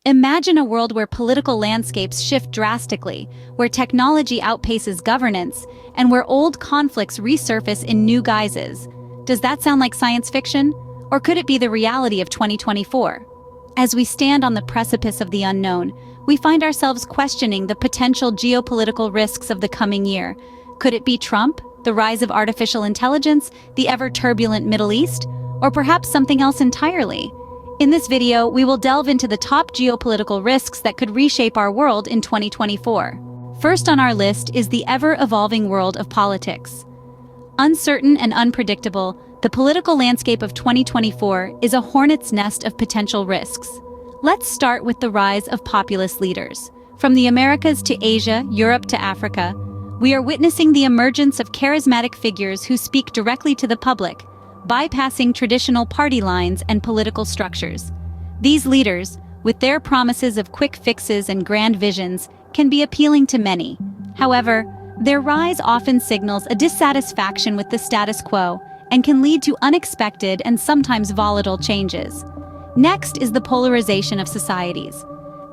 Imagine a world where political landscapes shift drastically, where technology outpaces governance, and where old conflicts resurface in new guises. Does that sound like science fiction? Or could it be the reality of 2024? As we stand on the precipice of the unknown, we find ourselves questioning the potential geopolitical risks of the coming year. Could it be Trump, the rise of artificial intelligence, the ever-turbulent Middle East, or perhaps something else entirely? In this video, we will delve into the top geopolitical risks that could reshape our world in 2024. First on our list is the ever-evolving world of politics. Uncertain and unpredictable, the political landscape of 2024 is a hornet's nest of potential risks. Let's start with the rise of populist leaders. From the Americas to Asia, Europe to Africa, we are witnessing the emergence of charismatic figures who speak directly to the public, bypassing traditional party lines and political structures. These leaders, with their promises of quick fixes and grand visions, can be appealing to many. However, their rise often signals a dissatisfaction with the status quo and can lead to unexpected and sometimes volatile changes. Next is the polarization of societies.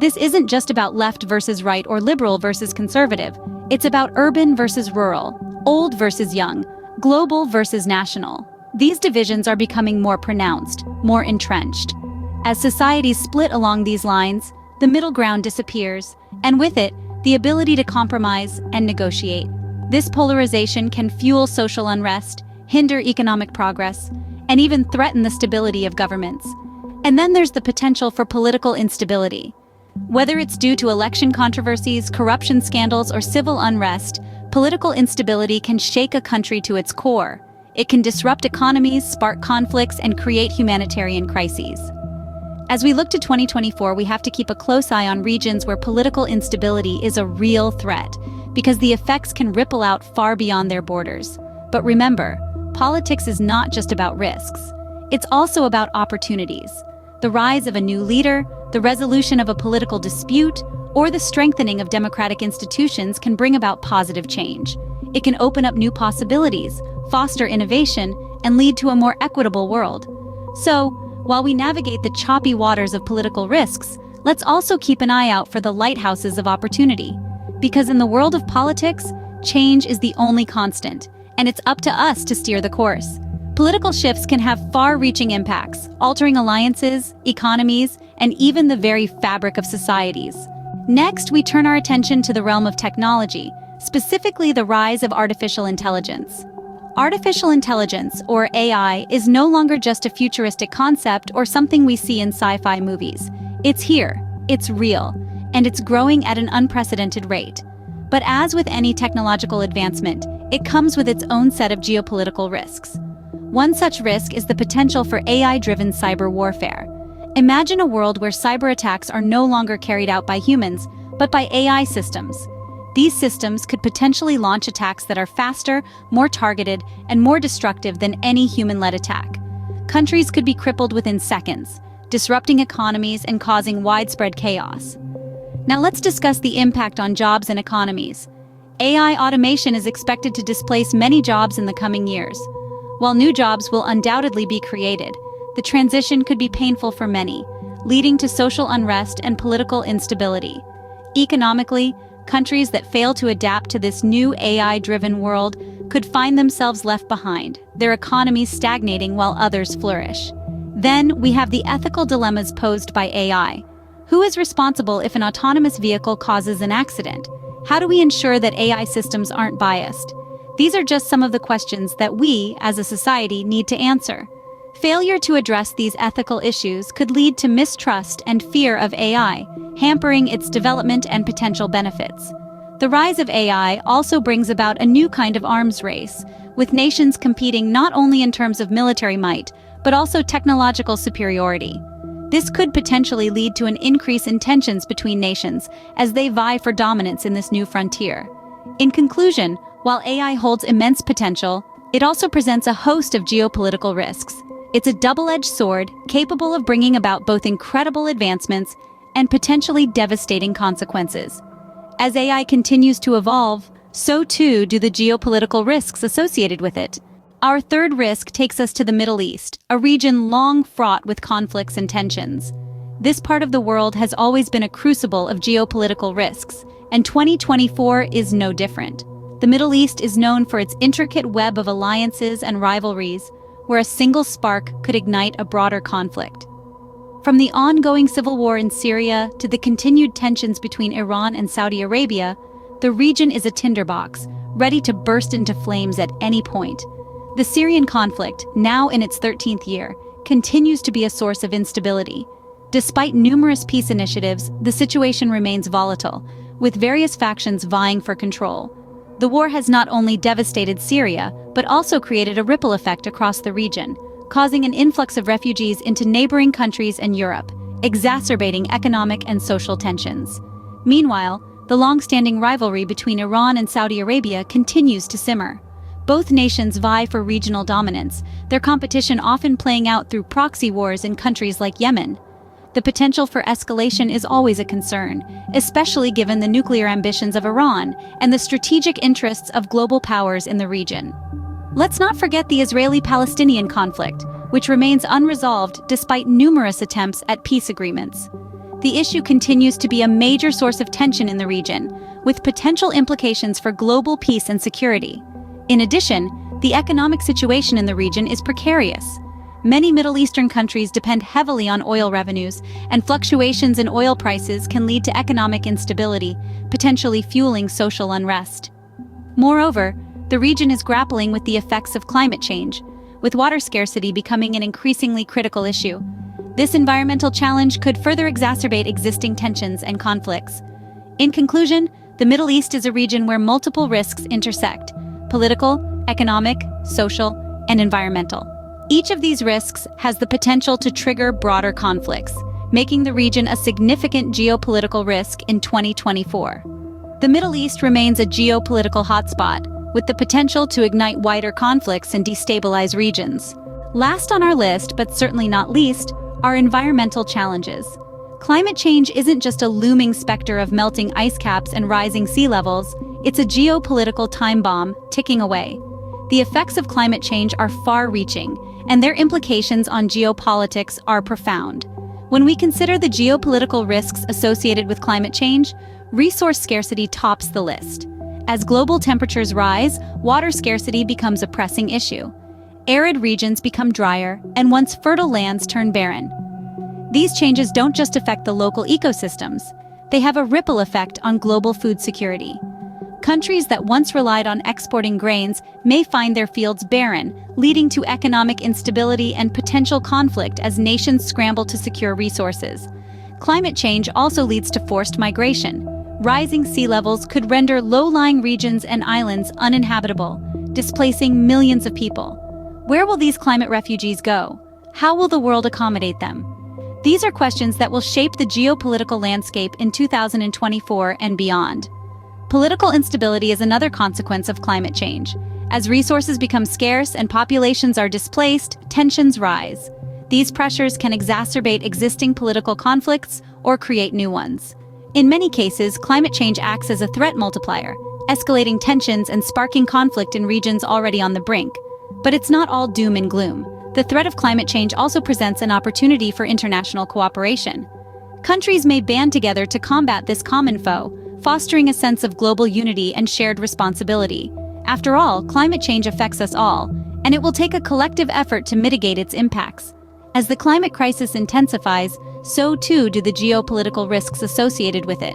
This isn't just about left versus right or liberal versus conservative. It's about urban versus rural, old versus young, global versus national. These divisions are becoming more pronounced, more entrenched. As societies split along these lines, the middle ground disappears, and with it, the ability to compromise and negotiate. This polarization can fuel social unrest, hinder economic progress, and even threaten the stability of governments. And then there's the potential for political instability. Whether it's due to election controversies, corruption scandals, or civil unrest, political instability can shake a country to its core. It can disrupt economies, spark conflicts, and create humanitarian crises. As we look to 2024, we have to keep a close eye on regions where political instability is a real threat, because the effects can ripple out far beyond their borders. But remember, politics is not just about risks. It's also about opportunities. The rise of a new leader, the resolution of a political dispute, or the strengthening of democratic institutions can bring about positive change. It can open up new possibilities, foster innovation, and lead to a more equitable world. So, while we navigate the choppy waters of political risks, let's also keep an eye out for the lighthouses of opportunity. Because in the world of politics, change is the only constant, and it's up to us to steer the course. Political shifts can have far-reaching impacts, altering alliances, economies, and even the very fabric of societies. Next, we turn our attention to the realm of technology, specifically the rise of artificial intelligence. Artificial intelligence, or AI, is no longer just a futuristic concept or something we see in sci-fi movies. It's here, it's real, and it's growing at an unprecedented rate. But as with any technological advancement, it comes with its own set of geopolitical risks. One such risk is the potential for AI-driven cyber warfare. Imagine a world where cyber attacks are no longer carried out by humans, but by AI systems. These systems could potentially launch attacks that are faster, more targeted, and more destructive than any human-led attack. Countries could be crippled within seconds, disrupting economies and causing widespread chaos. Now let's discuss the impact on jobs and economies. AI automation is expected to displace many jobs in the coming years. While new jobs will undoubtedly be created, the transition could be painful for many, leading to social unrest and political instability. Economically, countries that fail to adapt to this new AI-driven world could find themselves left behind, their economies stagnating while others flourish. Then we have the ethical dilemmas posed by AI. Who is responsible if an autonomous vehicle causes an accident? How do we ensure that AI systems aren't biased? These are just some of the questions that we, as a society, need to answer. Failure to address these ethical issues could lead to mistrust and fear of AI, hampering its development and potential benefits. The rise of AI also brings about a new kind of arms race, with nations competing not only in terms of military might, but also technological superiority. This could potentially lead to an increase in tensions between nations as they vie for dominance in this new frontier. In conclusion, while AI holds immense potential, it also presents a host of geopolitical risks. It's a double-edged sword, capable of bringing about both incredible advancements and potentially devastating consequences. As AI continues to evolve, so too do the geopolitical risks associated with it. Our third risk takes us to the Middle East, a region long fraught with conflicts and tensions. This part of the world has always been a crucible of geopolitical risks, and 2024 is no different. The Middle East is known for its intricate web of alliances and rivalries, where a single spark could ignite a broader conflict. From the ongoing civil war in Syria to the continued tensions between Iran and Saudi Arabia, the region is a tinderbox, ready to burst into flames at any point. The Syrian conflict, now in its 13th year, continues to be a source of instability. Despite numerous peace initiatives, the situation remains volatile, with various factions vying for control. The war has not only devastated Syria, but also created a ripple effect across the region, causing an influx of refugees into neighboring countries and Europe, exacerbating economic and social tensions. Meanwhile, the long-standing rivalry between Iran and Saudi Arabia continues to simmer. Both nations vie for regional dominance, their competition often playing out through proxy wars in countries like Yemen. The potential for escalation is always a concern, especially given the nuclear ambitions of Iran and the strategic interests of global powers in the region. Let's not forget the Israeli-Palestinian conflict, which remains unresolved despite numerous attempts at peace agreements. The issue continues to be a major source of tension in the region, with potential implications for global peace and security. In addition, the economic situation in the region is precarious. Many Middle Eastern countries depend heavily on oil revenues, and fluctuations in oil prices can lead to economic instability, potentially fueling social unrest. Moreover, the region is grappling with the effects of climate change, with water scarcity becoming an increasingly critical issue. This environmental challenge could further exacerbate existing tensions and conflicts. In conclusion, the Middle East is a region where multiple risks intersect: political, economic, social, and environmental. Each of these risks has the potential to trigger broader conflicts, making the region a significant geopolitical risk in 2024. The Middle East remains a geopolitical hotspot, with the potential to ignite wider conflicts and destabilize regions. Last on our list, but certainly not least, are environmental challenges. Climate change isn't just a looming specter of melting ice caps and rising sea levels, it's a geopolitical time bomb ticking away. The effects of climate change are far-reaching, and their implications on geopolitics are profound. When we consider the geopolitical risks associated with climate change, resource scarcity tops the list. As global temperatures rise, water scarcity becomes a pressing issue. Arid regions become drier, and once fertile lands turn barren. These changes don't just affect the local ecosystems, they have a ripple effect on global food security. Countries that once relied on exporting grains may find their fields barren, leading to economic instability and potential conflict as nations scramble to secure resources. Climate change also leads to forced migration. Rising sea levels could render low-lying regions and islands uninhabitable, displacing millions of people. Where will these climate refugees go? How will the world accommodate them? These are questions that will shape the geopolitical landscape in 2024 and beyond. Political instability is another consequence of climate change. As resources become scarce and populations are displaced, tensions rise. These pressures can exacerbate existing political conflicts or create new ones. In many cases, climate change acts as a threat multiplier, escalating tensions and sparking conflict in regions already on the brink. But it's not all doom and gloom. The threat of climate change also presents an opportunity for international cooperation. Countries may band together to combat this common foe, fostering a sense of global unity and shared responsibility. After all, climate change affects us all, and it will take a collective effort to mitigate its impacts. As the climate crisis intensifies, so too do the geopolitical risks associated with it.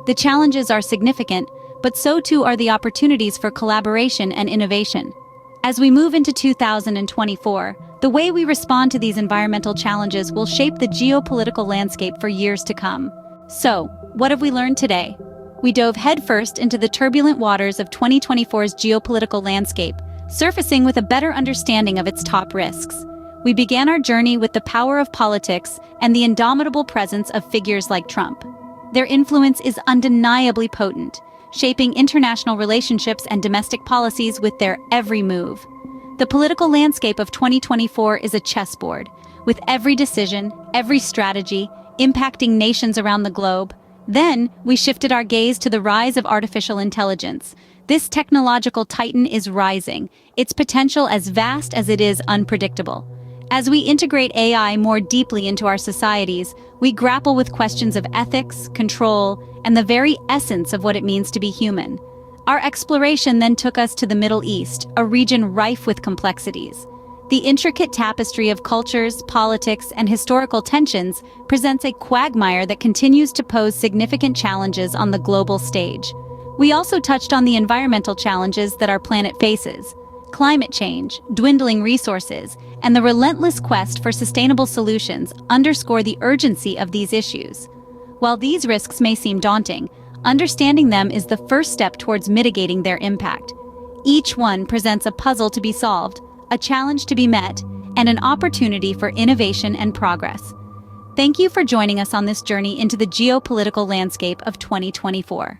The challenges are significant, but so too are the opportunities for collaboration and innovation. As we move into 2024, the way we respond to these environmental challenges will shape the geopolitical landscape for years to come. So, what have we learned today? We dove headfirst into the turbulent waters of 2024's geopolitical landscape, surfacing with a better understanding of its top risks. We began our journey with the power of politics and the indomitable presence of figures like Trump. Their influence is undeniably potent, shaping international relationships and domestic policies with their every move. The political landscape of 2024 is a chessboard, with every decision, every strategy, impacting nations around the globe. Then, we shifted our gaze to the rise of artificial intelligence. This technological titan is rising, its potential as vast as it is unpredictable. As we integrate AI more deeply into our societies, we grapple with questions of ethics, control, and the very essence of what it means to be human. Our exploration then took us to the Middle East, a region rife with complexities. The intricate tapestry of cultures, politics, and historical tensions presents a quagmire that continues to pose significant challenges on the global stage. We also touched on the environmental challenges that our planet faces. Climate change, dwindling resources, and the relentless quest for sustainable solutions underscore the urgency of these issues. While these risks may seem daunting, understanding them is the first step towards mitigating their impact. Each one presents a puzzle to be solved, a challenge to be met, and an opportunity for innovation and progress. Thank you for joining us on this journey into the geopolitical landscape of 2024.